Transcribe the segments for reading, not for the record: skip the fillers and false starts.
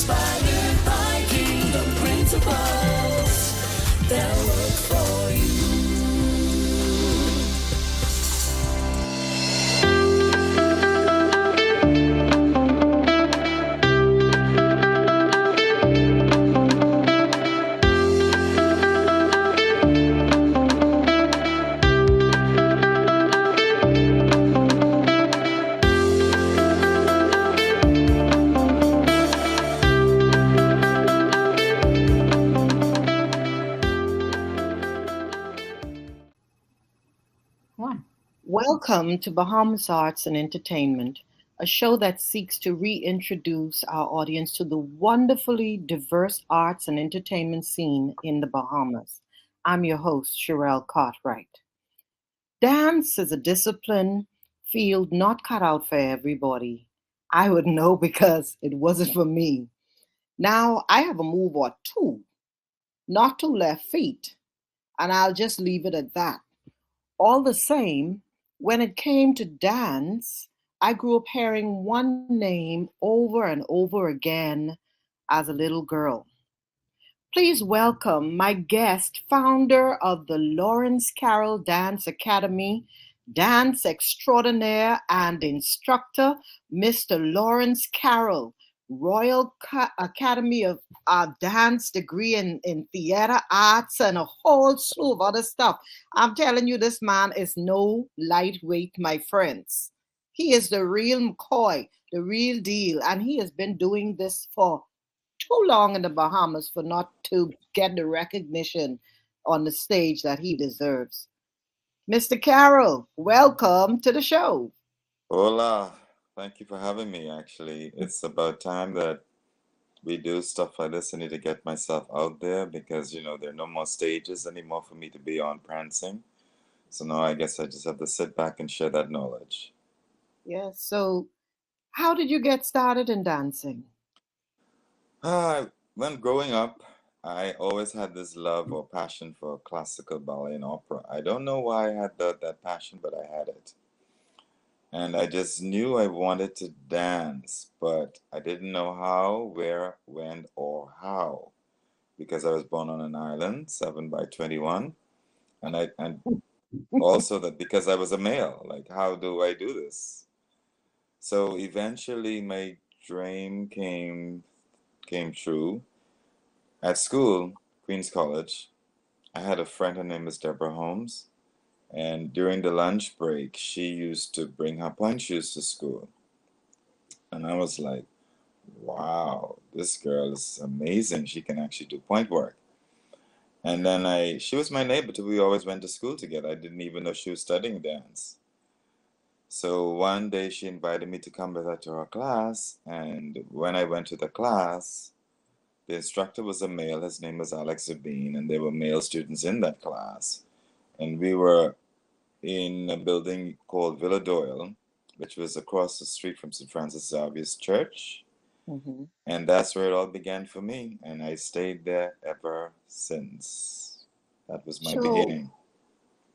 Inspired by kingdom principles that work for you. Welcome to Bahamas Arts and Entertainment, a show that seeks to reintroduce our audience to the wonderfully diverse arts and entertainment scene in the Bahamas. I'm your host, Cherelle Cartwright. Dance is a discipline field not cut out for everybody. I would know because it wasn't for me. Now, I have a move or two, not two left feet, and I'll just leave it at that. All the same, when it came to dance, I grew up hearing one name over and over again as a little girl. Please welcome my guest, founder of the Lawrence Carrol Dance Academy, dance extraordinaire and instructor, Mr. Lawrence Carrol, Royal Academy of Dance degree in theater arts and a whole slew of other stuff. I'm telling you, this man is no lightweight, my friends. He is the real McCoy, the real deal, and he has been doing this for too long in the Bahamas for not to get the recognition on the stage that he deserves. Mr. Carrol, welcome to the show. Hola. Thank you for having me, actually. It's about time that we do stuff like this. I need to get myself out there because, there are no more stages anymore for me to be on prancing. So now I guess I just have to sit back and share that knowledge. Yes, so how did you get started in dancing? When growing up, I always had this love or passion for classical ballet and opera. I don't know why I had that passion, but I had it. And I just knew I wanted to dance, but I didn't know how, where, when, or how, because I was born on an island, 7 by 21, and also that because I was a male, like how do I do this? So eventually my dream came true. At school, Queens College, I had a friend, her name was Deborah Holmes. And during the lunch break, she used to bring her punch shoes to school. And I was like, wow, this girl is amazing. She can actually do point work. And then she was my neighbor too. We always went to school together. I didn't even know she was studying dance. So one day she invited me to come with her to her class. And when I went to the class, the instructor was a male. His name was Alex Zabine. And there were male students in that class. And we were in a building called Villa Doyle, which was across the street from St. Francis Xavier's Church. Mm-hmm. And that's where it all began for me. And I stayed there ever since. That was my beginning.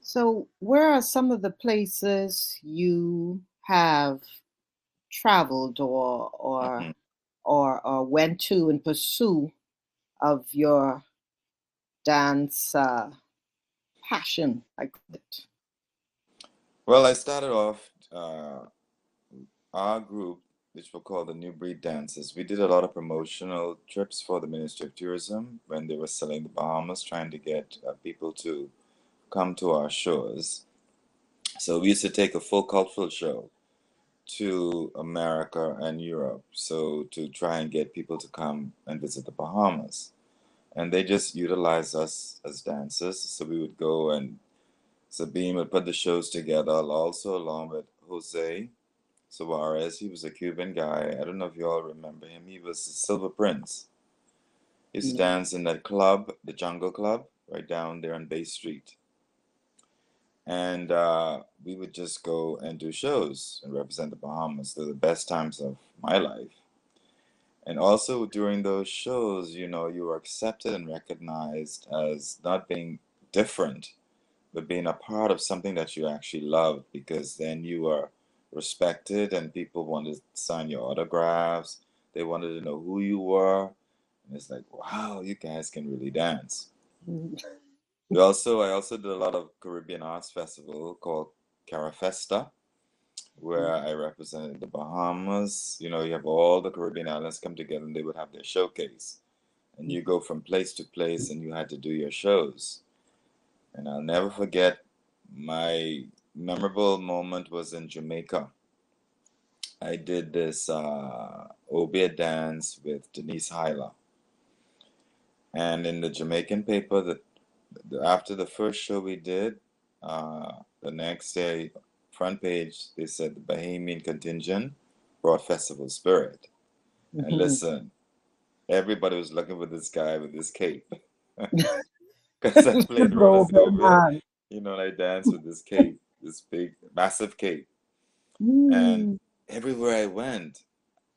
So where are some of the places you have traveled or went to in pursuit of your dance passion, I call it? Well, I started off our group, which we call the New Breed Dancers. We did a lot of promotional trips for the Ministry of Tourism when they were selling the Bahamas, trying to get people to come to our shows. So we used to take a full cultural show to America and Europe, so to try and get people to come and visit the Bahamas. And they just utilized us as dancers. So we would go and Sabine would put the shows together, also along with Jose Suarez. He was a Cuban guy. I don't know if you all remember him. He was the Silver Prince. He used to dance in that club, the Jungle Club, right down there on Bay Street. And we would just go and do shows and represent the Bahamas. They're the best times of my life. And also during those shows, you were accepted and recognized as not being different, but being a part of something that you actually loved, because then you were respected and people wanted to sign your autographs. They wanted to know who you were. And it's like, wow, you guys can really dance. I also did a lot of Caribbean arts festival called Carafesta, where I represented the Bahamas. You know, you have all the Caribbean islands come together and they would have their showcase. And you go from place to place and you had to do your shows. And I'll never forget my memorable moment was in Jamaica. I did this obia dance with Denise Hyla. And in the Jamaican paper, after the first show we did, the next day, front page, they said the Bahamian contingent brought festival spirit. And listen, everybody was looking for this guy with this cape. Because I played roller Sylvia, you know, and I danced with this cape, this big, massive cape. And everywhere I went,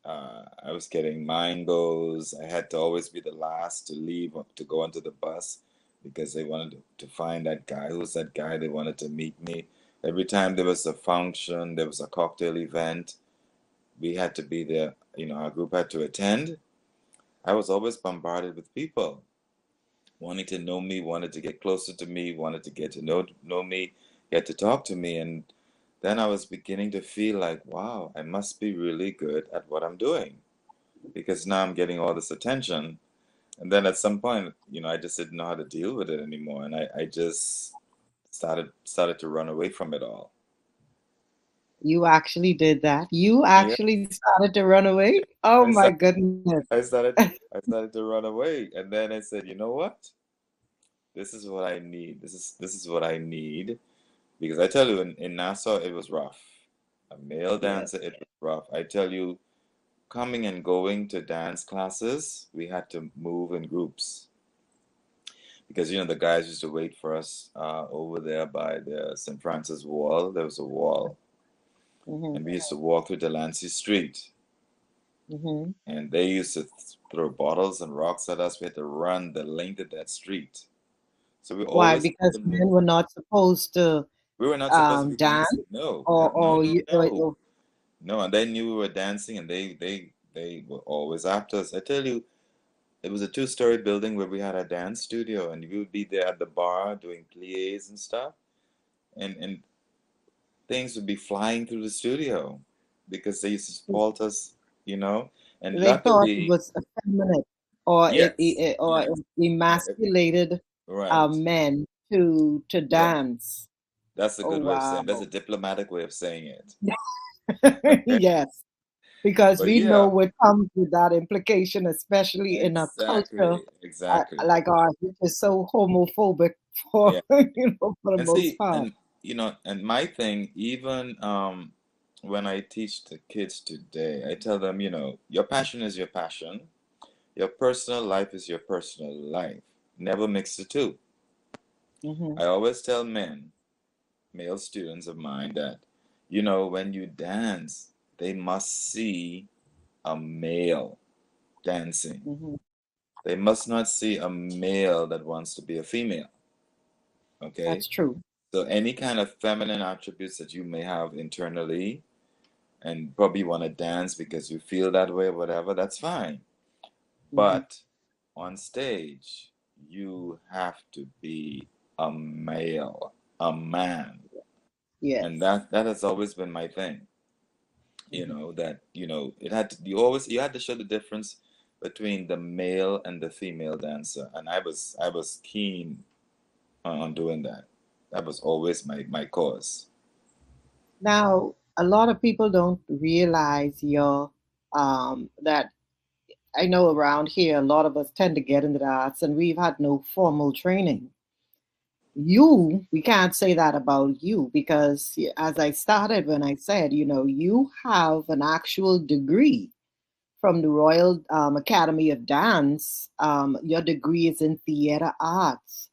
I was getting mind goes. I had to always be the last to leave to go onto the bus because they wanted to find that guy. Who's that guy? They wanted to meet me. Every time there was a function, there was a cocktail event, we had to be there. You know, our group had to attend. I was always bombarded with people wanting to know me, wanted to get closer to me, wanted to get to know me, get to talk to me. And then I was beginning to feel like, wow, I must be really good at what I'm doing because now I'm getting all this attention. And then at some point, you know, I just didn't know how to deal with it anymore. And I just started to run away from it all. You actually did that. You Yeah, actually started to run away. Oh I my started, goodness. I started to run away. And then I said, you know what? This is what I need. This is what I need. Because I tell you, in Nassau, it was rough. A male Yeah. dancer, it was rough. I tell you, coming and going to dance classes, we had to move in groups. Because, you know, the guys used to wait for us over there by the St. Francis Wall. There was a wall. Mm-hmm. And we used to walk through Delancey Street. Mm-hmm. And they used to throw bottles and rocks at us. We had to run the length of that street. So we Why? always had Because to men move. were not supposed to We were not supposed to be dance, dancing. No, or no, or no, you no. or, No, and they knew we were dancing, and they were always after us. I tell you, it was a two-story building where we had a dance studio, and we would be there at the bar doing pliés and stuff, and things would be flying through the studio because they used to spot us, you know. And they thought it luckily, was effeminate, or yes, or yes, it emasculated right. men to Yeah, dance. that's a Oh good way of saying. That's wow. a diplomatic way of saying it. Okay, Yes, because but we know yeah, what comes with that implication, especially in a culture exactly, exactly. like ours, which is so homophobic for Yeah. for the And most see, part. and you know, and my thing, even when I teach the kids today, I tell them, you know, your passion is your passion, your personal life is your personal life. Never mix the two. Hmm. I always tell men, male students of mine, that, you know, when you dance, they must see a male dancing. Hmm. They must not see a male that wants to be a female. Okay? That's true. So any kind of feminine attributes that you may have internally and probably want to dance because you feel that way or whatever, that's fine. Hmm. But on stage, you have to be a male, a man. And Yes. that has always been my thing. You Hmm. know, that, you know, you had to show the difference between the male and the female dancer. And I was keen on doing that. That was always my cause. Now, a lot of people don't realize your that I know around here a lot of us tend to get into the arts and we've had no formal training. We can't say that about you because as I started when I said, you have an actual degree from the Royal Academy of Dance. Your degree is in theater arts.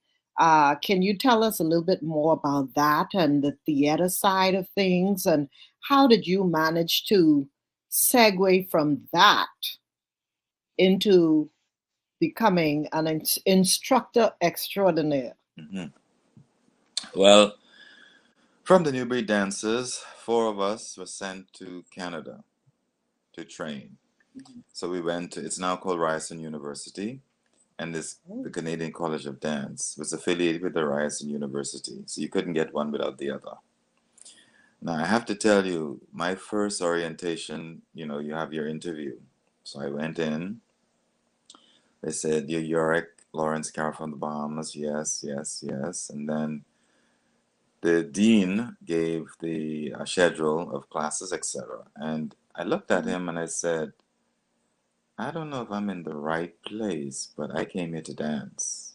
Can you tell us a little bit more about that and the theater side of things? And how did you manage to segue from that into becoming an instructor extraordinaire? Mhm. Well, from the Newbury dancers, four of us were sent to Canada to train. So we went to, it's now called Ryerson University, and this the Canadian College of Dance was affiliated with the Ryerson University, so you couldn't get one without the other. Now I have to tell you, my first orientation, you have your interview. So I went in. They said, you're Yorick Lawrence Carrol from the Bahamas. Yes, yes, yes. And then the dean gave the schedule of classes, etc. And I looked at him and I said, I don't know if I'm in the right place, but I came here to dance.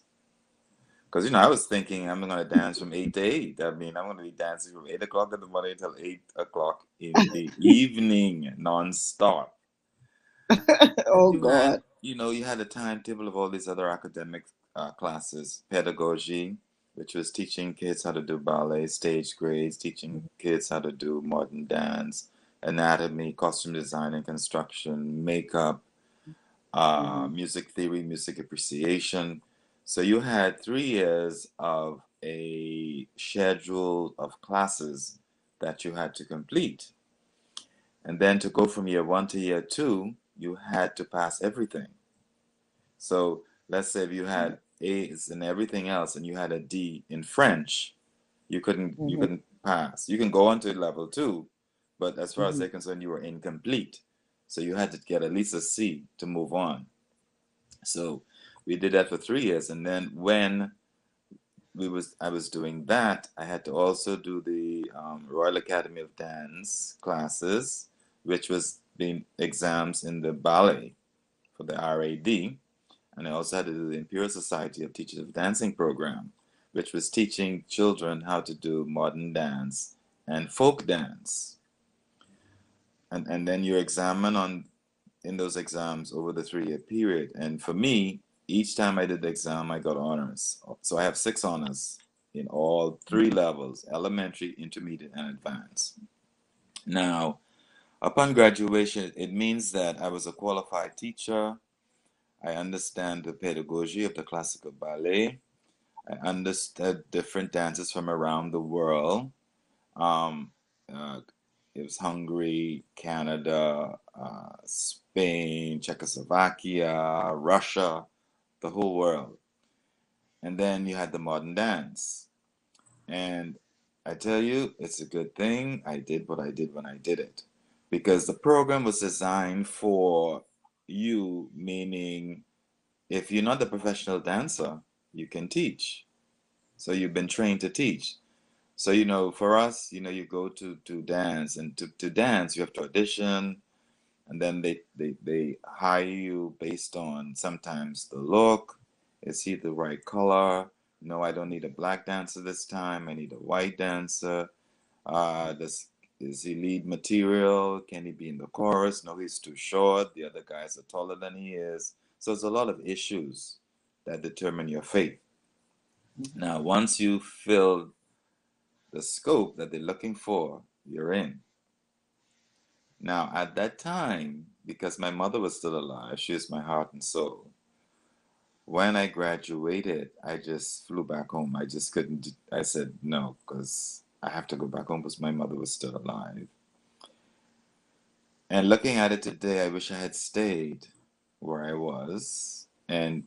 Because, I was thinking I'm going to dance from 8 to 8. I mean, I'm going to be dancing from 8 o'clock in the morning until 8 o'clock in the evening, non-stop. Oh You had, God. you had a timetable of all these other academic classes, pedagogy, which was teaching kids how to do ballet, stage grades, teaching kids how to do modern dance, anatomy, costume design and construction, makeup, music theory, music appreciation. So you had 3 years of a schedule of classes that you had to complete. And then to go from year one to year two, you had to pass everything. So let's say if you had A's in everything else and you had a D in French, you couldn't pass. You can go on to level two, but as far as they're concerned, you were incomplete. So you had to get at least a C to move on. So we did that for 3 years, and then when I was doing that, I had to also do the Royal Academy of Dance classes, which was the exams in the ballet for the RAD, and I also had to do the Imperial Society of Teachers of Dancing program, which was teaching children how to do modern dance and folk dance. And then you examine in those exams over the 3-year period. And for me, each time I did the exam, I got honors. So I have 6 honors in all 3 levels, elementary, intermediate, and advanced. Now, upon graduation, it means that I was a qualified teacher. I understand the pedagogy of the classical ballet. I understood different dances from around the world. Um, uh, it was Hungary, Canada, Spain, Czechoslovakia, Russia, the whole world. And then you had the modern dance. And I tell you, it's a good thing I did what I did when I did it. Because the program was designed for you, meaning if you're not a professional dancer, you can teach. So you've been trained to teach. So, for us, you go to dance, and to dance, you have to audition, and then they hire you based on sometimes the look. Is he the right color? No, I don't need a black dancer this time. I need a white dancer. Is he lead material? Can he be in the chorus? No, he's too short. The other guys are taller than he is. So there's a lot of issues that determine your fate. Now, once you fill the scope that they're looking for, you're in. Now, at that time, because my mother was still alive, she is my heart and soul. When I graduated, I just flew back home. I just couldn't, I said no, because I have to go back home because my mother was still alive. And looking at it today, I wish I had stayed where I was and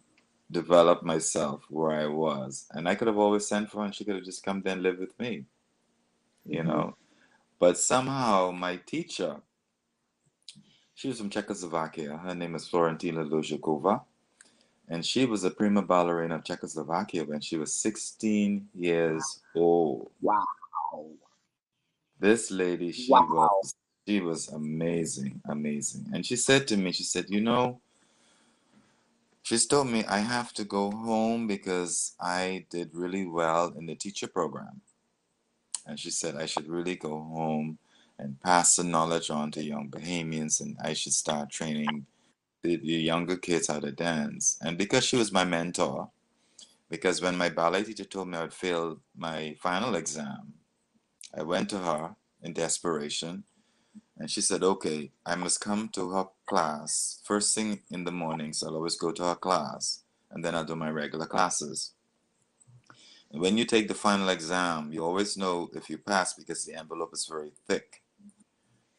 developed myself where I was. And I could have always sent for her and she could have just come there and lived with me, you know. But somehow my teacher, she was from Czechoslovakia. Her name is Florentina Lozhikova. And she was a prima ballerina of Czechoslovakia when she was 16 years old. Wow. This lady, Wow. she was amazing, amazing. And she said to me, she's told me I have to go home because I did really well in the teacher program. And she said I should really go home and pass the knowledge on to young Bahamians, and I should start training the younger kids how to dance. And because she was my mentor, because when my ballet teacher told me I would fail my final exam, I went to her in desperation, and she said, okay, I must come to her class first thing in the morning, so I'll always go to her class, and then I'll do my regular classes. And when you take the final exam, you always know if you pass because the envelope is very thick.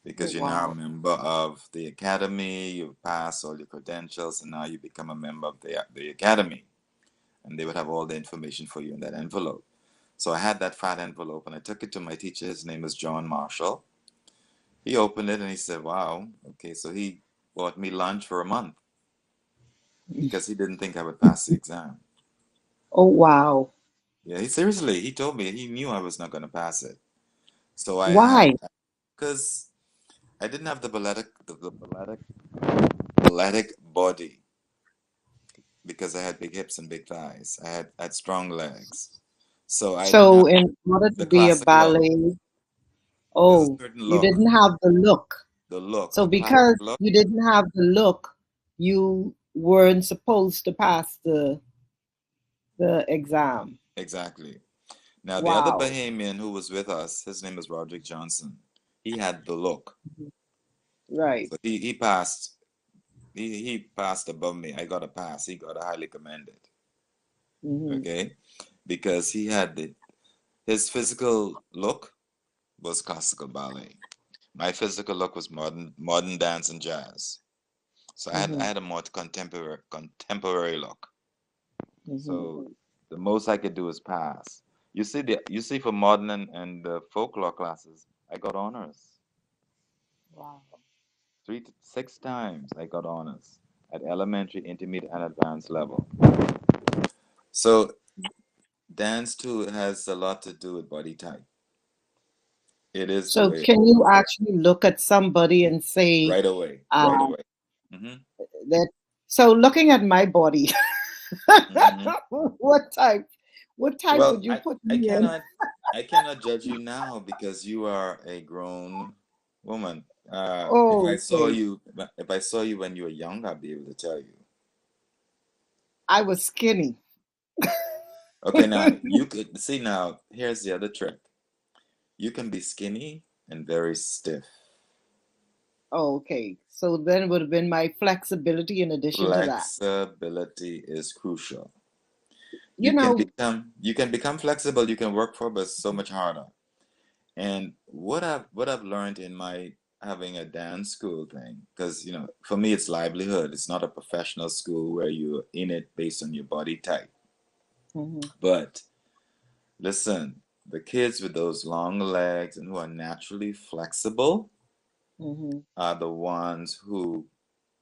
because you're now a Wow. member of the academy. You've passed all your credentials, and now you become a member of the academy. And they would have all the information for you in that envelope. So I had that fat envelope, and I took it to my teacher. His name is John Marshall. He opened it and he said, "Wow, okay." So he bought me lunch for a month because he didn't think I would pass the exam. Oh, wow. Yeah, he told me he knew I was not going to pass it. So I had, Why? because I didn't have the balletic body, because I had big hips and big thighs. I had strong legs. So I didn't So, have in order to the be a classic look. ballet, There's a oh, certain you look, didn't have the look. the look, So, the classic because look. you didn't have the look, you weren't supposed to pass the exam. Exactly. Now, the other Wow. Bahamian who was with us, his name is Roderick Johnson. He had the look. Right. So he passed. He passed above me. I got a pass. He got a highly commended. Hmm. Okay, because he had his physical look was classical ballet. My physical look was modern dance and jazz. So I Hmm. had a more contemporary look. Hmm. So the most I could do is pass. You see for modern and the folklore classes, I got honors. Wow. 6 times I got honors at elementary, intermediate, and advanced level. So dance too has a lot to do with body type. It is the So, way can you actually look at somebody and say right away, uh, right away. Hmm. that? So, looking at my body, Hmm. what type? What type Well, would you I put I me in? cannot I cannot judge you now because you are a grown woman. If I Oh, saw okay. you, if I saw you when you were young, I'd be able to tell you. I was skinny. Okay, now you could see. Now here's the other trick. You can be skinny and very stiff. Oh, okay. So then it would have been my flexibility in addition to that. Flexibility is crucial. You know, You can become flexible. You can work for, but so much harder. And what I've learned in my having a dance school thing, because for me it's livelihood. It's not a professional school where you're in it based on your body type. hmm, But listen, the kids with those long legs and who are naturally flexible hmm, are the ones who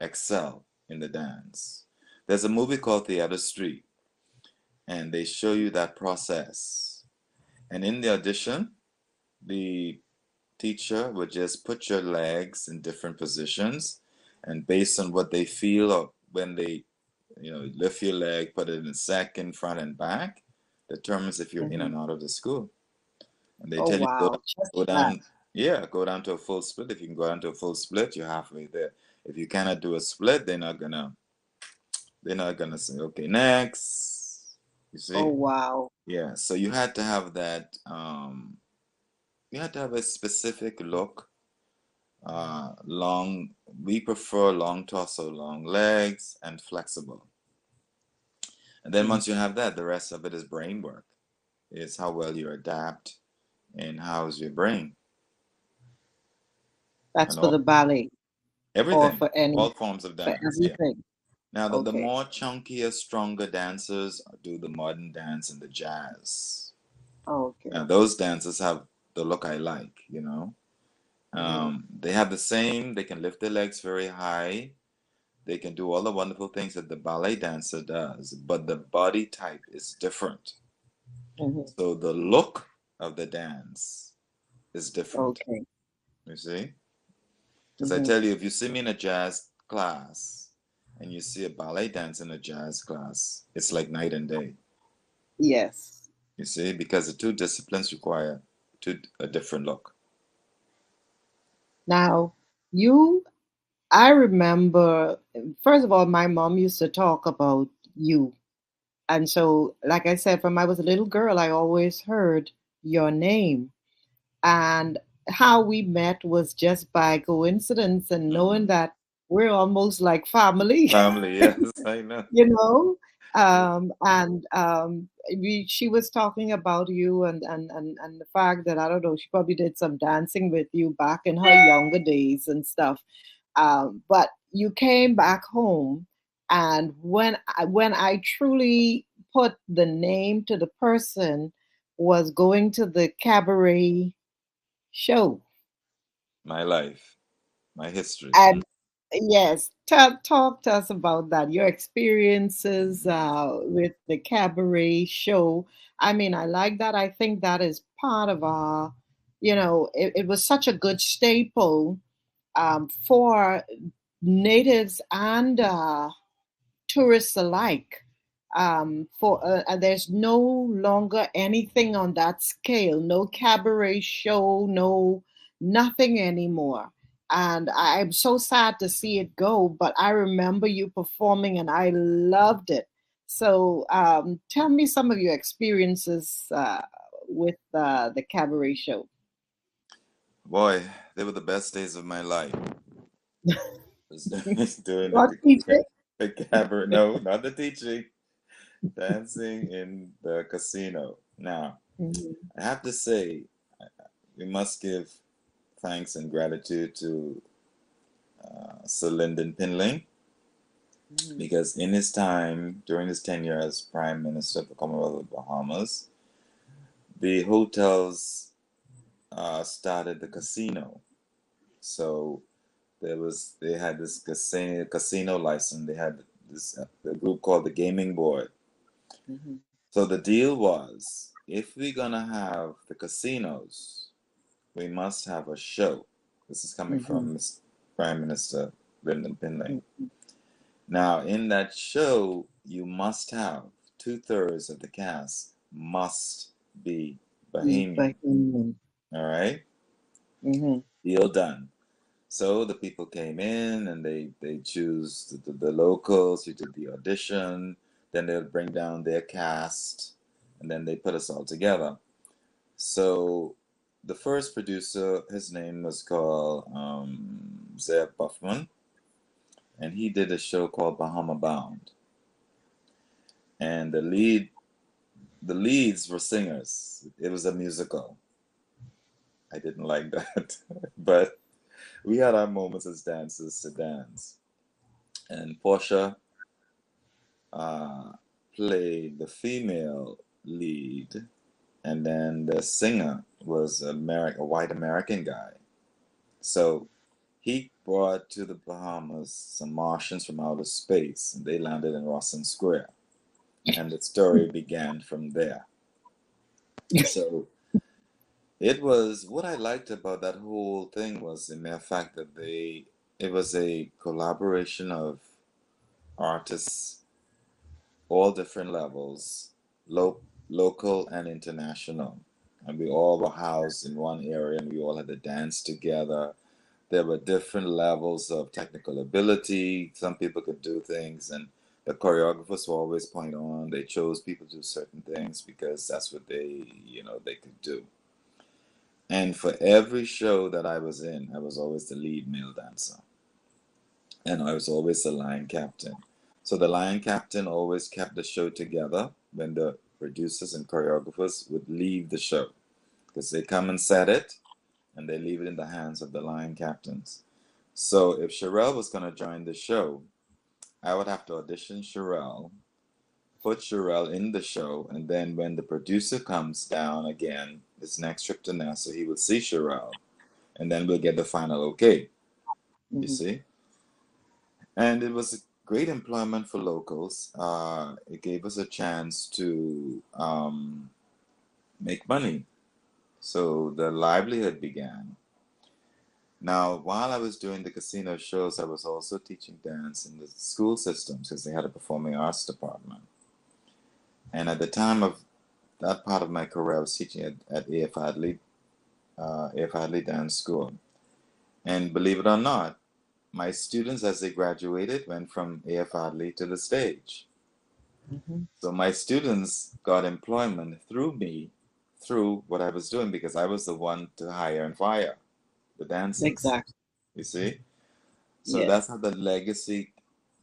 excel in the dance. There's a movie called The Other Street, and they show you that process. And in the audition, the teacher would just put your legs in different positions, and based on what they feel, or when they lift your leg, put it in second, front, and back, determines if you're in hmm. and out of the school. And they Oh, tell you wow. Just go that. down, yeah, go down to a full split. If you can go down to a full split, you're halfway there. If you cannot do a split, they're not gonna say, okay, next. You Oh, see? wow. Yeah. So you had to have that. You had to have a specific look. Long. We prefer long torso, long legs, and flexible. And then Mhm. once you have that, the rest of it is brain work. It's how well you adapt and how's your brain That's and for all the ballet or everything, for any, all forms of for dance. Yeah. everything. Now, the Okay. more chunkier, stronger dancers do the modern dance and the jazz. Now, Okay. those dancers have the look I like. Hmm. They have the same, they can lift their legs very high. They can do all the wonderful things that the ballet dancer does, but the body type is different. Hmm. So the look of the dance is different. Okay. You see? Because I Hmm. tell you, if you see me in a jazz class and you see a ballet dance in a jazz class, it's like night and day. Yes. You see? Because the two disciplines require a different look. Now, you, I remember, first of all, my mom used to talk about you. And so, like I said, from I was a little girl, I always heard your name. And how we met was just by coincidence and knowing Hmm. that we're almost like family, Family, yes, I know. you know? She was talking about you and the fact that I don't know, she probably did some dancing with you back in her younger days and stuff. But you came back home, and when I truly put the name to the person was going to the cabaret show. My life, my history. And yes, talk to us about that, your experiences with the cabaret show. I mean, I like that. I think that is part of our, it was such a good staple for natives and tourists alike. There's no longer anything on that scale, no cabaret show, no nothing anymore. And I'm so sad to see it go, but I remember you performing and I loved it. So tell me some of your experiences with the cabaret show. Boy, they were the best days of my life. Was doing What teacher? the cabaret. No, not the teaching. Dancing in the casino. Now, Mhm, I have to say, we must give thanks and gratitude to Sir Lyndon Pinling, mhm, because in his time, during his tenure as Prime Minister of the Commonwealth of Bahamas, the hotels started the casino. So they had this casino license. They had this the group called the Gaming Board. mhm, So the deal was, if we're gonna have the casinos, we must have a show. This is coming mhm, from Prime Minister Lyndon Pinling. mhm, Now, in that show, you must have 2/3 of the cast must be Bahamian. mhm, All right, mhm, deal done. So the people came in and they choose the locals who did the audition. Then they'll bring down their cast, and then they put us all together. So the first producer, his name was called Zeb Buffman, and he did a show called Bahama Bound. And the leads were singers. It was a musical. I didn't like that, but we had our moments as dancers to dance. And Portia uh, played the female lead, and then the singer was a white American guy. So he brought to the Bahamas some Martians from outer space, and they landed in Rawson Square, and the story began from there. So it was what I liked about that whole thing was the mere fact that it was a collaboration of artists, all different levels, local and international, and we all were housed in one area, and we all had to dance together. There were different levels of technical ability. Some people could do things, and the choreographers will always point on. They chose people to do certain things because that's what they could do. And for every show that I was in, I was always the lead male dancer, and I was always the line captain. So the line captain always kept the show together when the producers and choreographers would leave the show, because they come and set it, and they leave it in the hands of the line captains. So if Cherelle was going to join the show, I would have to audition Cherelle, put Cherelle in the show, and then when the producer comes down again, his next trip to NASA, he will see Cherelle, and then we'll get the final okay, you mhm. see? And it was a great employment for locals. It gave us a chance to make money. So the livelihood began. Now, while I was doing the casino shows, I was also teaching dance in the school systems because they had a performing arts department. And at the time of that part of my career, I was teaching at A.F. Hadley Dance School. And believe it or not, my students, as they graduated, went from A.F. Hadley to the stage. Mhm. So my students got employment through me, through what I was doing, because I was the one to hire and fire the dancers. Exactly. You see? So Yes. that's how the legacy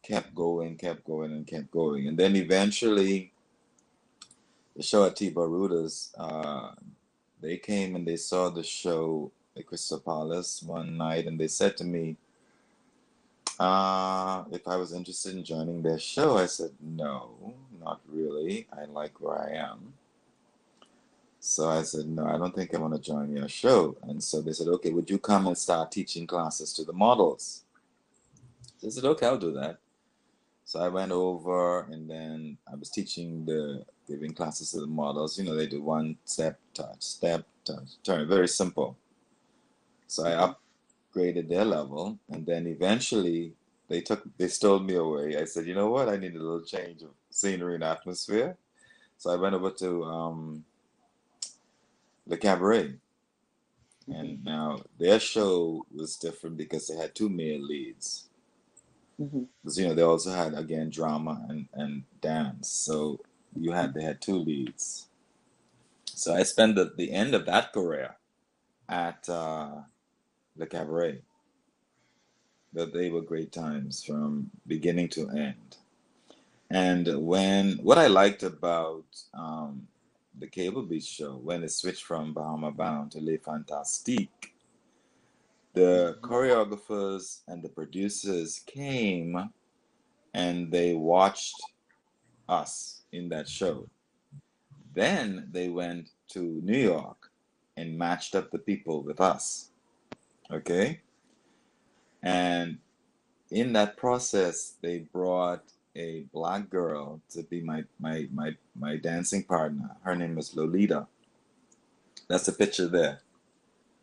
kept going, kept going, and kept going. And then eventually, the show at T. Baruda's, they came and they saw the show at Crystal Palace one night, and they said to me, if I was interested in joining their show. I said, no, not really. I like where I am. So I said, no, I don't think I want to join your show. And so they said, okay, would you come and start teaching classes to the models? So I said, okay, I'll do that. So I went over, and then I was giving classes to the models. You know, they do one step, touch, turn, very simple. So I upgraded their level, and then eventually they stole me away. I said, you know what? I need a little change of scenery and atmosphere. So I went over to the cabaret, and now their show was different because they had two male leads. Because they also had, again, drama and dance. So they had two leads. So I spent the end of that career at the cabaret. But they were great times from beginning to end. And what I liked about the Cable Beach show, when it switched from Bahama Bound to Les Fantastiques, the choreographers and the producers came and they watched us in that show. Then they went to New York and matched up the people with us. Okay? And in that process, they brought a black girl to be my dancing partner. Her name is Lolita. That's the picture there.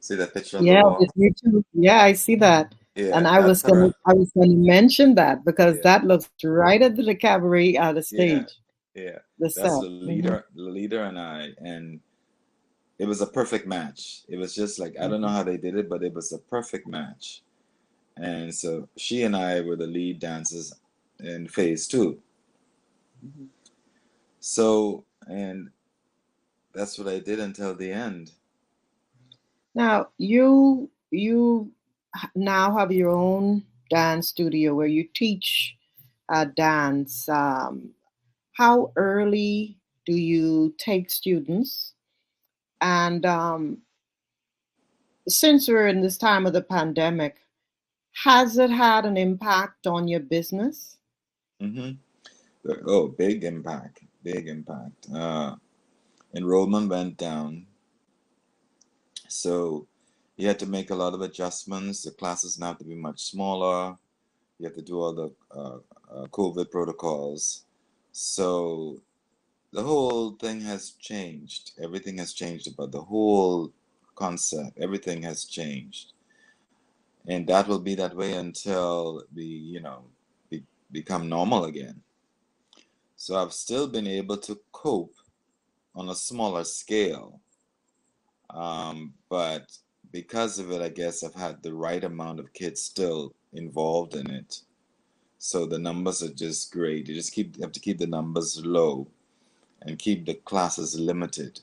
See that picture on the Yeah, wall? with you too. Yeah, I see that. And Yeah, that's her. I was gonna mention that because Yeah, that looks right at the cabaret the yeah, stage, yeah. the That's set. Lolita and I, and it was a perfect match. It was just like, I don't know how they did it, but it was a perfect match. And so she and I were the lead dancers in phase 2. So, and that's what I did until the end. Now you now have your own dance studio where you teach dance. How early do you take students? And since we're in this time of the pandemic, has it had an impact on your business? hmm Oh, big impact, big impact. Enrollment went down, so you had to make a lot of adjustments. The classes now have to be much smaller. You have to do all the COVID protocols. So the whole thing has changed. Everything has changed about the whole concept. Everything has changed. And that will be that way until we become normal again. So I've still been able to cope on a smaller scale. But because of it, I guess I've had the right amount of kids still involved in it. So the numbers are just great. You have to keep the numbers low and keep the classes limited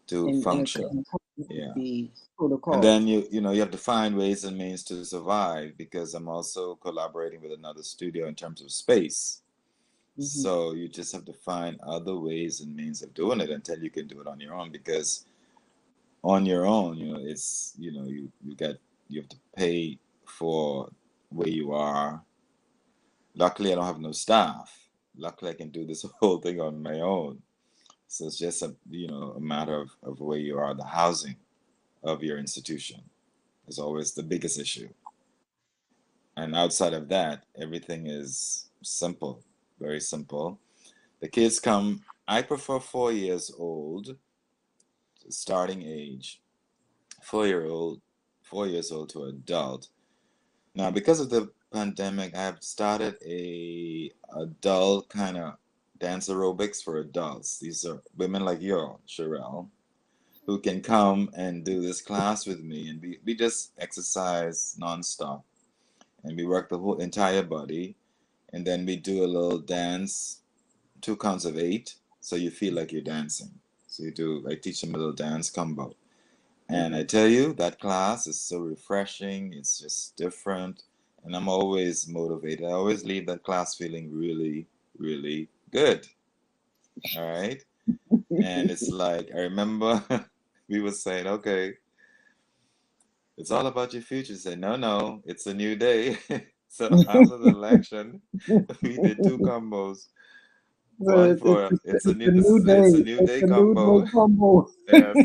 to function. Yeah. The And protocols. then you have to find ways and means to survive, because I'm also collaborating with another studio in terms of space. So you just have to find other ways and means of doing it until you can do it on your own, because on your own, it's you have to pay for where you are. Luckily, I don't have no staff. Luckily, I can do this whole thing on my own. So it's just a matter of where you are. The housing of your institution is always the biggest issue. And outside of that, everything is simple, very simple. The kids come, I prefer 4 years old, starting age, 4 years old to adult. Now, because of the pandemic, I have started a adult kind of dance aerobics for adults. These are women like you, Cherelle, who can come and do this class with me, and we just exercise nonstop, and we work the whole entire body, and then we do a little dance, 2 counts of 8, so you feel like you're dancing. So I teach them a little dance combo. And I tell you, that class is so refreshing. It's just different. and I'm always motivated. I always leave that class feeling really, really good. All right. And it's like, I remember we were saying, okay, it's all about your future. Say, no, no, it's a new day. So after the election, we did two combos. So One for it's a new day. it's a new It's day a new combo. day combo. Yes.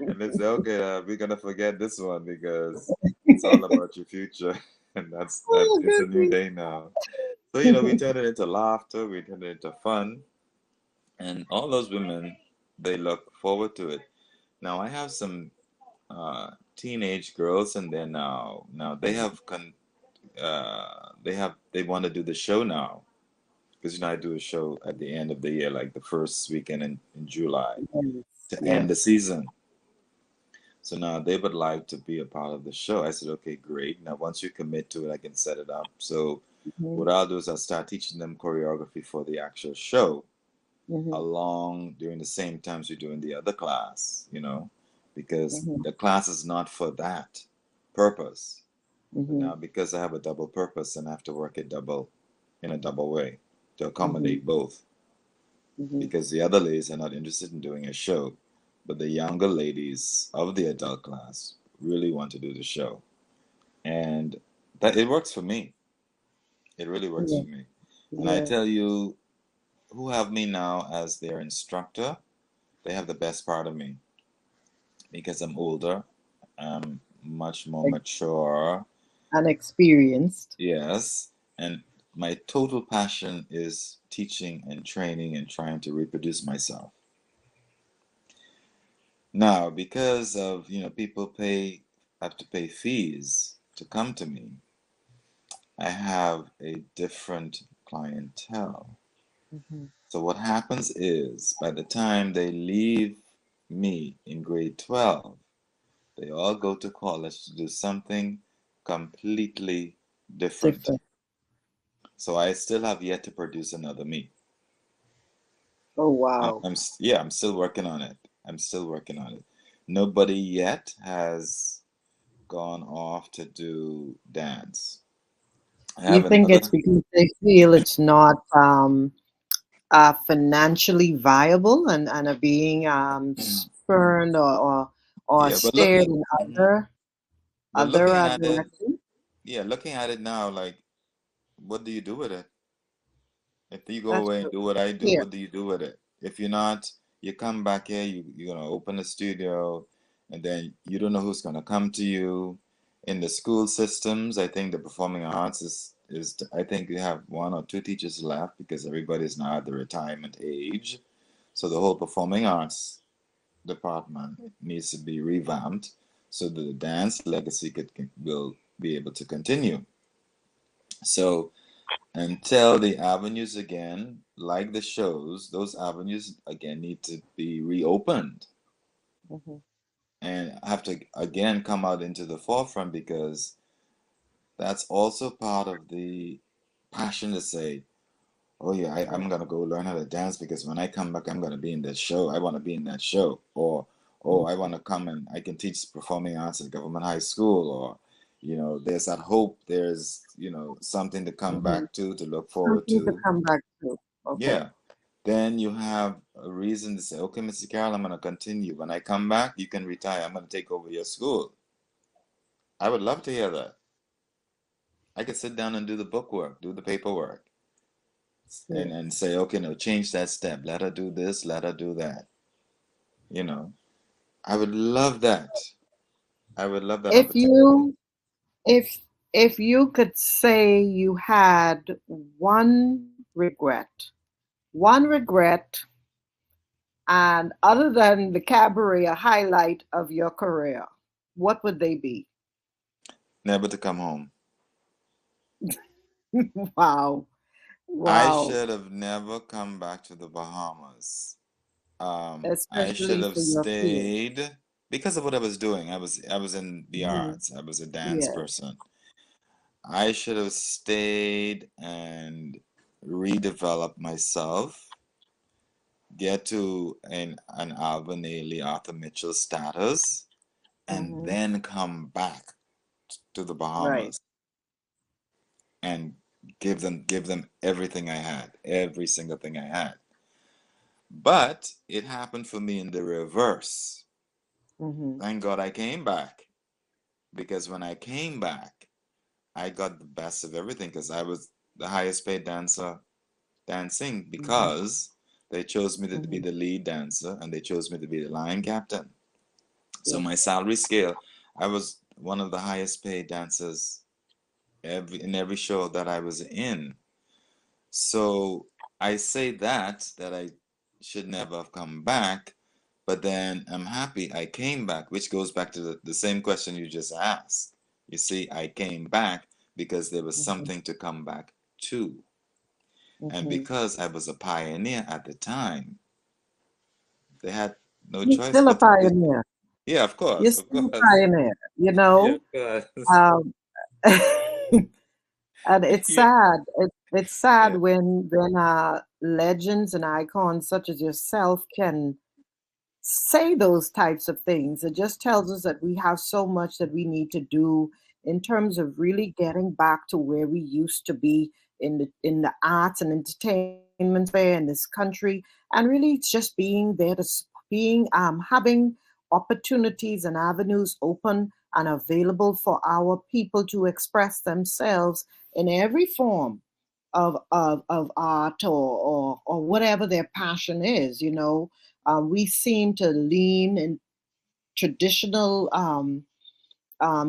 And they say, okay, we're gonna forget this one because it's all about your future. And that's that Oh, it's a new goodness. day now. So, you know, we turn it into laughter, we turn it into fun, and all those women, they look forward to it. Now, I have some teenage girls, and they're now they want to do the show now because you know I do a show at the end of the year, like the first weekend in July Yes, to end the yes. season. So now they would like to be a part of the show. I said, okay, great. Now once you commit to it, I can set it up. So Mhm, what I'll do is I'll start teaching them choreography for the actual show mhm, along during the same times we're doing the other class, because mhm, the class is not for that purpose. But mhm, now because I have a double purpose and I have to work it double in a double way to mhm, accommodate both. mhm. Because the other ladies are not interested in doing a show, but the younger ladies of the adult class really want to do the show. And that it works for me. It really works Yeah, for me. And I yeah. tell you, who have me now as their instructor, they have the best part of me because I'm older, I'm much more Like, mature, unexperienced. yes, and my total passion is teaching and training and trying to reproduce myself. Now, because of, people have to pay fees to come to me, I have a different clientele. Mhm. So what happens is by the time they leave me in grade 12, they all go to college to do something completely different. Different. So I still have yet to produce another me. Oh, wow. Yeah, I'm still working on it. I'm still working on it. Nobody yet has gone off to do dance. I You have think it's another. because they feel it's not financially viable and are being spurned or Yeah, but steered in other looking at it, directions? yeah, looking at it now, like, what do you do with it? If you go That's away and true. do what I do, Here. what do you do with it? If you're not, you come back here, you're gonna open a studio, and then you don't know who's gonna come to you. In the school systems, I think the performing arts is I think we have one or two teachers left because everybody's now at the retirement age. So the whole performing arts department needs to be revamped so that the dance legacy will be able to continue. So until the avenues again, like the shows, those avenues again need to be reopened Mhm. and have to again come out into the forefront because that's also part of the passion to say, oh yeah, I'm gonna go learn how to dance because when I come back, I'm gonna be in that show. I want to be in that show, or oh, I want to come and I can teach performing arts at government high school, or there's that hope. There's something to come Mhm. back to look forward Something to to. come back to. Okay. Yeah. Then you have a reason to say, okay, Mr. Carroll, I'm gonna continue. When I come back, you can retire. I'm gonna take over your school. I would love to hear that. I could sit down and do the bookwork, do the paperwork, and Yeah. say, okay, no, change that step. Let her do this, let her do that. You know, I would love that. I would love that If opportunity. you if if you could say you had one regret, and other than the cabaret, a highlight of your career, what would they be? Never to come home. Wow. I Wow. should have never come back to the Bahamas. I should Especially have for your field. stayed because of what I was doing. I was in the Mhm. arts. I was a dance Yeah. person. I should have stayed and redeveloped myself, get to an Alvin Ailey, Arthur Mitchell status, and Hmm. then come back to the Right. Bahamas. and give them everything I had, every single thing I had. But it happened for me in the reverse. Mm-hmm. Thank God I came back, because when I came back, I got the best of everything because I was the highest paid dancer dancing, Mm-hmm. because they chose me to be Mm-hmm. the lead dancer and they chose me to be the line captain. So Yeah. my salary scale, I was one of the highest paid dancers in every show that I was in. So I say that I should never have come back, but then I'm happy I came back, which goes back to the same question you just asked. You see, I came back because there was Mm-hmm. something to come back to. And Mm-hmm. because I was a pioneer at the time, they had no You're choice still a but to do. pioneer. Yeah, of You're course, of still a course. pioneer, you Yeah, know? of course. Um, and it's Yeah, sad. It's sad yeah. when legends and icons such as yourself can say those types of things. It just tells us that we have so much that we need to do in terms of really getting back to where we used to be in the arts and entertainment sphere in this country, and really just being there to being having opportunities and avenues open and available for our people to express themselves in every form of art or whatever their passion is, you know. We seem to lean in traditional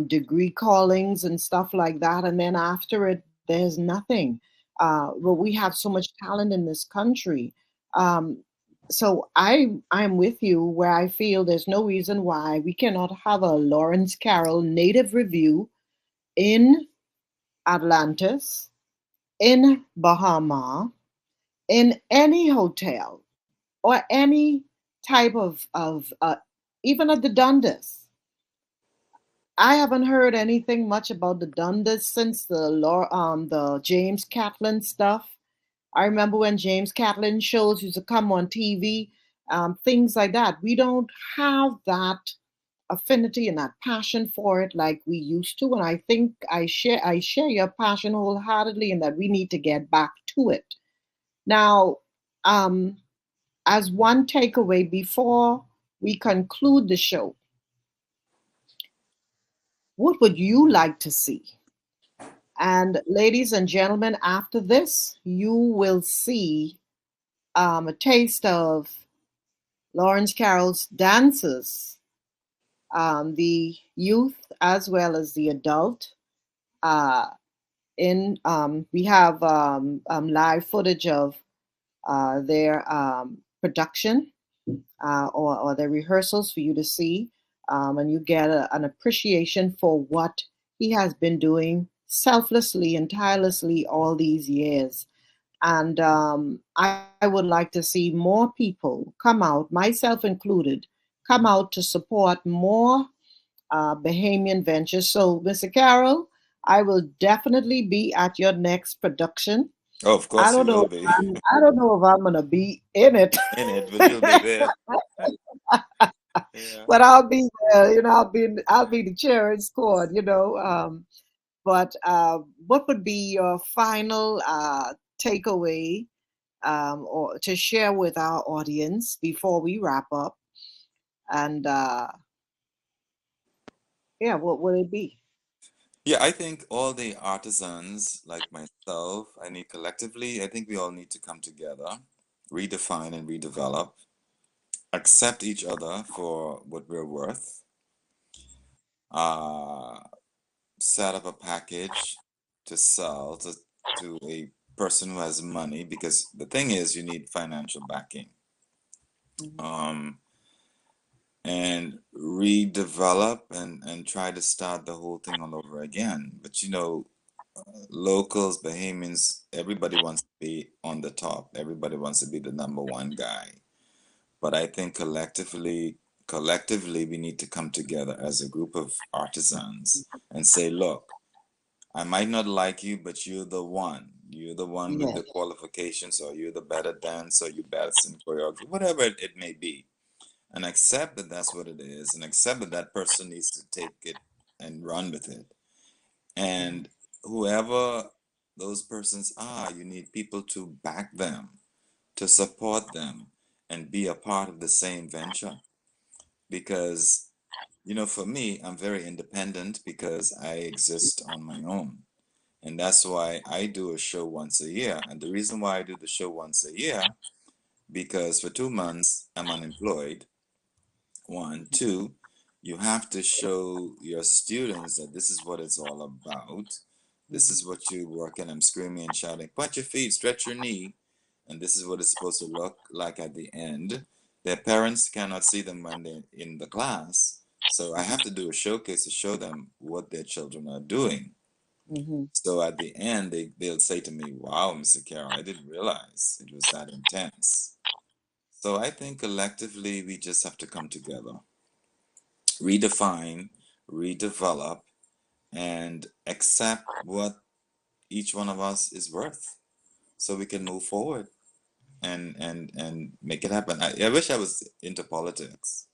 degree callings and stuff like that, and then after it, there's nothing. But we have so much talent in this country. Um, so I'm with you where I feel there's no reason why we cannot have a Lawrence Carroll Native Review in Atlantis, in Bahama, in any hotel or any type of even at the Dundas. I haven't heard anything much about the Dundas since the James Catlin stuff. I remember when James Catlin shows used to come on TV, things like that. We don't have that affinity and that passion for it like we used to, and I think I share your passion wholeheartedly in that we need to get back to it. Now, um, as one takeaway before we conclude the show, what would you like to see? And ladies and gentlemen, after this, you will see a taste of Lawrence Carroll's dances, the youth as well as the adult. Uh, in We have live footage of their production or the rehearsals for you to see, and you get an appreciation for what he has been doing selflessly and tirelessly all these years. And I would like to see more people come out, myself included, come out to support more Bahamian ventures. So, Mr. Carroll, I will definitely be at your next production. Oh, of I course you don't know. will be I don't know if I'm gonna be in it. in it, but you'll be there. Yeah. But I'll be there. You know, I'll be the chair and squad. You know, but what would be your final takeaway or to share with our audience before we wrap up? And yeah, what would it be? Yeah, I think all the artisans like myself, I need collectively, I think we all need to come together, redefine and redevelop, accept each other for what we're worth, uh, set up a package to sell to a person who has money, because the thing is, you need financial backing. Mhm. Um, and redevelop and try to start the whole thing all over again. But locals, Bahamians, everybody wants to be on the top. Everybody wants to be the number one guy. But I think collectively, we need to come together as a group of artisans and say, look, I might not like you, but you're the one. You're the one with Yeah. the qualifications, or you're the better dancer, you better sing choreography, whatever it may be, and accept that that's what it is, and accept that that person needs to take it and run with it. Mhm. And whoever those persons are, you need people to back them, to support them, and be a part of the same venture. Because, for me, I'm very independent because I exist on my own. And that's why I do a show once a year. And the reason why I do the show once a year, because for 2 months I'm unemployed. One, two, you have to show your students that this is what it's all about. This is what you work, and I'm screaming and shouting, put your feet, stretch your knee, and this is what it's supposed to look like at the end. Their parents cannot see them when they're in the class, so I have to do a showcase to show them what their children are doing. Mm-hmm. So at the end, they'll say to me, wow, Mr. Carrol, I didn't realize it was that intense. So I think collectively we just have to come together, redefine, redevelop, and accept what each one of us is worth so we can move forward and make it happen. I wish I was into politics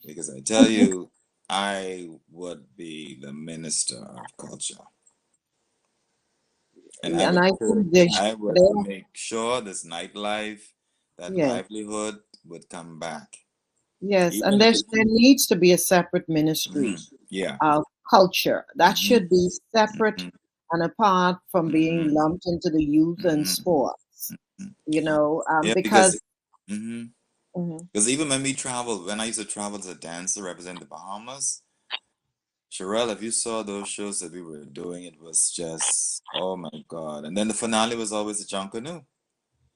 because I tell you, I would be the minister of culture. And I And would I put, think there's I would there, make sure this nightlife, that yes, livelihood would come back. yes, and Even if it's, there needs to be a separate ministry yeah. of culture that Mm-hmm, should be separate mm-hmm, and apart from being mm-hmm, lumped into the youth and mm-hmm, sports. mm-hmm. Yeah, Because mm-hmm. mhm, Because even when we traveled, when I used to travel as a dancer representing the Bahamas, Cherelle, if you saw those shows that we were doing, it was just, oh my God. And then the finale was always a Junkanoo.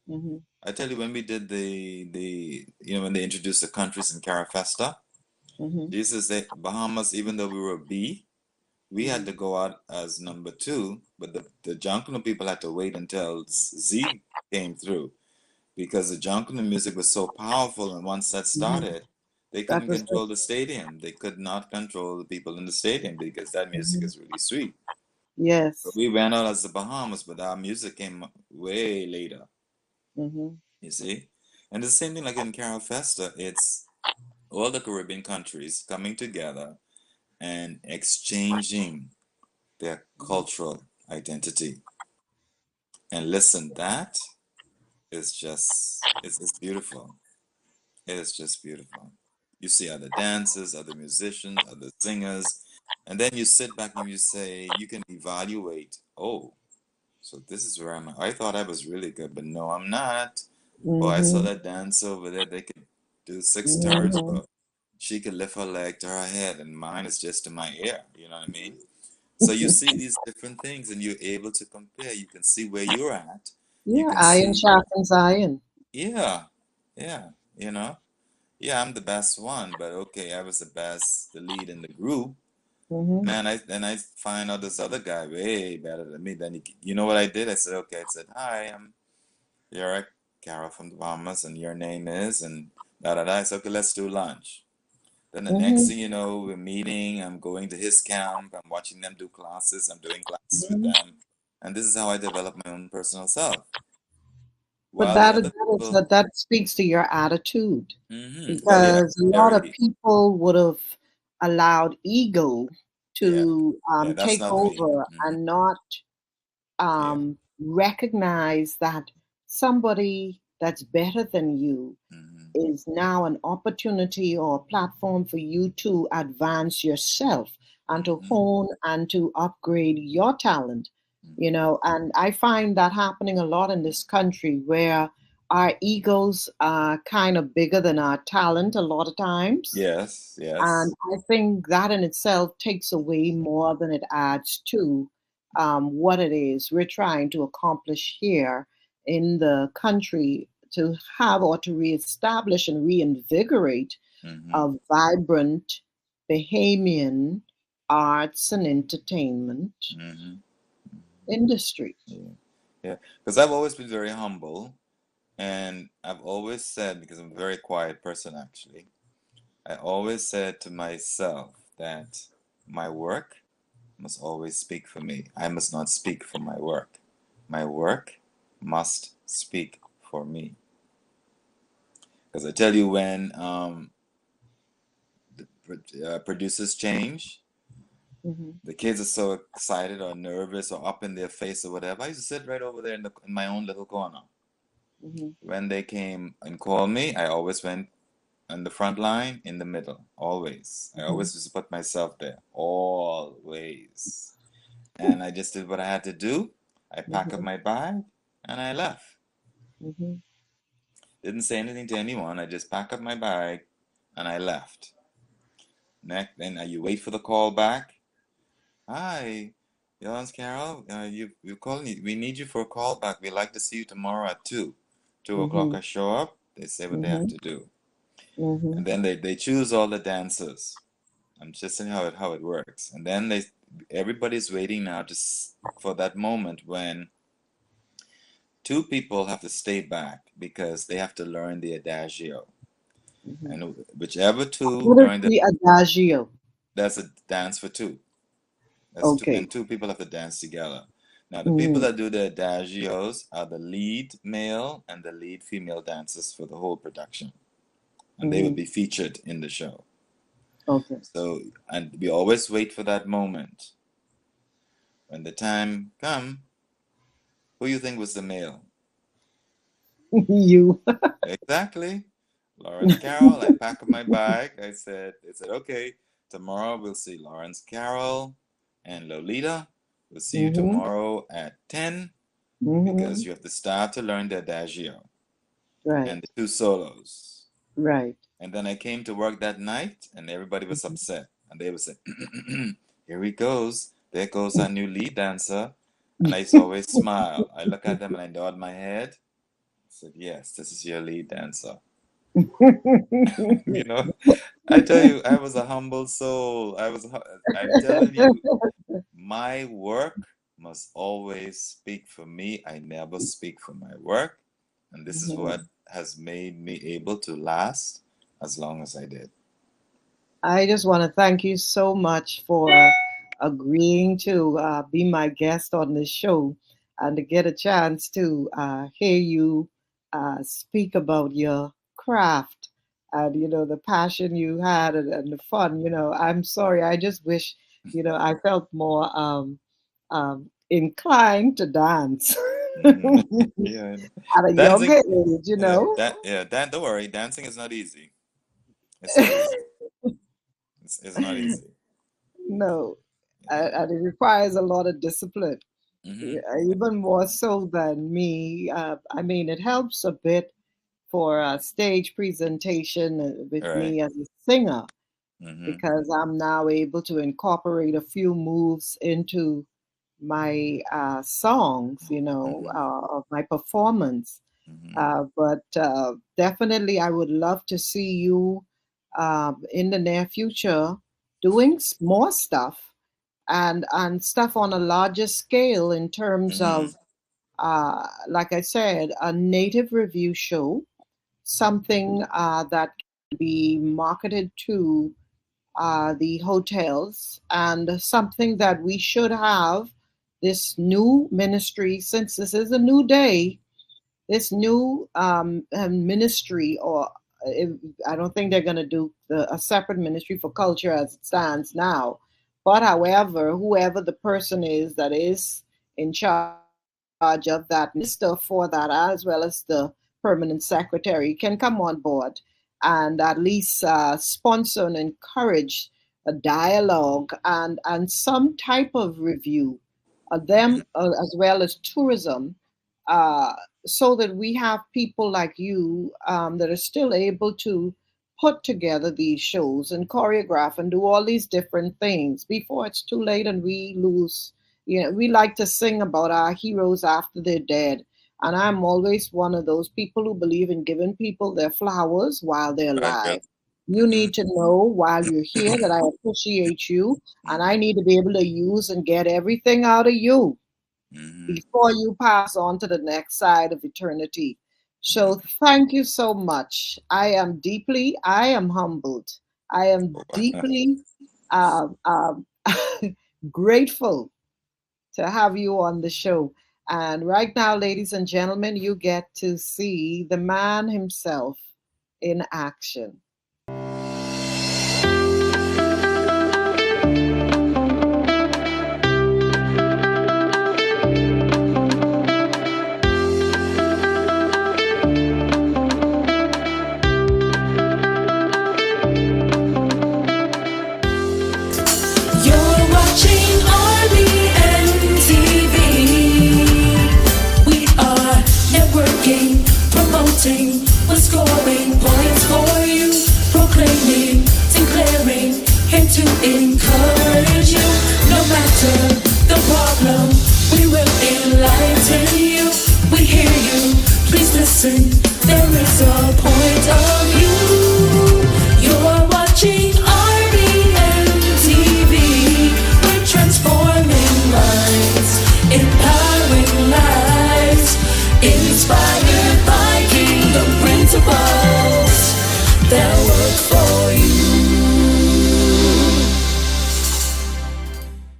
mhm, I tell you, when we did when they introduced the countries in Carafesta, mhm, Jesus, the Bahamas, even though we were B, we had mhm, to go out as number two, but the Junkanoo people had to wait until Z came through because the Junkanoo music was so powerful, and once that mhm. started, they That couldn't was the control the stadium. They could not control the people in the stadium because that music mhm, is really sweet. But yes. we went out as the Bahamas, but our music came way later, Mhm, you see? And the same thing like in Carol Festa, it's all the Caribbean countries coming together and exchanging their mhm, cultural identity. And listen, that is just, it's beautiful. It is just beautiful. You see other dancers, other musicians, other singers, and then you sit back and you say, you can evaluate, oh, so this is where I'm at. I thought I was really good, but no, I'm not. Oh, I saw mhm, that dancer over there. They could do six turns, mhm, but she could lift her leg to her head, and mine is just to my ear. You know what I mean? So you see these different things, and you're able to compare. You can see where you're at. You yeah, can iron see, sharpens iron. yeah, yeah, you know. Yeah, I'm the best one, but okay, I was the lead in the group. Mhm, Man, I find out this other guy way better than me. Then you know what I did? I said, okay, I said, hi, you're a Carol from the Bahamas, and your name is, and da da da. I said, okay, let's do lunch. Then the next mhm, thing you know, we're meeting. I'm going to his camp. I'm watching them do classes. I'm doing classes with mhm. them, and this is how I develop my own personal self. But While the other people, that speaks to your attitude, well, yeah, because a lot of very, people would have allowed ego yeah, to yeah, that's take not me. over and not Yeah. recognize that somebody that's better than you hmm is now an opportunity or a platform for you to advance yourself and to hmm hone and to upgrade your talent, hmm and I find that happening a lot in this country where our egos are kind of bigger than our talent a lot of times. Yes, And yes. I think that in itself takes away more than it adds to what it is we're trying to accomplish here in the country to have or to reestablish and reinvigorate hmm a vibrant Bahamian arts and entertainment hmm industry. Yeah, yeah. Because I've always been very humble, and I've always said, because I'm a very quiet person actually, I always said to myself that my work must always speak for me. I must not speak for my work. My work must speak for me. Because I tell you, when producers change, Mhm. The kids are so excited or nervous or up in their face or whatever. I used to sit right over there in my own little corner. Mhm. When they came and called me, I always went on the front line in the middle. Always. I Mhm. always used to put myself there. Always. And I just did what I had to do. I packed up Mhm. my bag and I left. Mhm. Didn't say anything to anyone. I just packed up my bag and I left. Next, then you wait for the call back. Hi, Yolan's Carol. You calling? We need you for a call back. We'd like to see you tomorrow at 2. 2 o'clock Mhm. I show up. They say what they have Mhm. to do. Mhm. And then they choose all the dancers. I'm just saying how it works. And then everybody's waiting now for that moment when two people have to stay back because they have to learn the adagio. Mhm. And whichever two What is during the adagio? that's a dance for two. That's two, Okay. and two people have to dance together. Now, the people Mhm. that do the adagios are the lead male and the lead female dancers for the whole production, and they will Mhm. be featured in the show. Okay. So, and we always wait for that moment. When the time come, who you think was the male? You. Exactly. Lawrence Carroll. I packed up my bag. I said, okay, tomorrow we'll see Lawrence Carroll and Lolita. We'll see you Mhm. tomorrow at 10 because Mhm. you have to start to learn the adagio Right. and the two solos. Right. And then I came to work that night and everybody was upset. And they would say, here he goes. There goes our new lead dancer. And I used to always smile. I look at them and I nod my head. I said, yes, this is your lead dancer. You know, I tell you, I was a humble soul. I'm telling you, my work must always speak for me. I never speak for my work. And this is what Mhm. has made me able to last as long as I did. I just want to thank you so much for agreeing to be my guest on this show and to get a chance to hear you speak about your craft and the passion you had and the fun. I'm sorry. I just wish I felt more inclined to dance Mhm. Yeah, I know. at a younger Dancing, age. don't worry, dancing is not easy. It's not easy. It's not easy. No, Yeah. and it requires a lot of discipline. Hmm. Yeah, even more so than me. I mean, it helps a bit for a stage presentation with Right. me as a singer Hmm. because I'm now able to incorporate a few moves into my songs, Hmm. of my performance. Hmm. But definitely, I would love to see you in the near future doing more stuff and stuff on a larger scale in terms Hmm. of, like I said, a native review show, something that can be marketed to the hotels, and something that we should have this new ministry, since this is a new day, this new ministry, or if, I don't think they're going to do a separate ministry for culture as it stands now. But however, whoever the person is that is in charge of that minister for that, as well as the permanent secretary, can come on board and at least sponsor and encourage a dialogue and some type of review of them, as well as tourism, uh, so that we have people like you that are still able to put together these shows and choreograph and do all these different things before it's too late and we lose. We like to sing about our heroes after they're dead. And I'm always one of those people who believe in giving people their flowers while they're Right, girl. alive. You Hmm. need to know while you're here that I appreciate you and I Hmm. need to be able to use and get everything out of you Hmm. before you pass on to the next side of eternity. So thank you so much. I am humbled. I am deeply grateful to have you on the show. And right now, ladies and gentlemen, you get to see the man himself in action.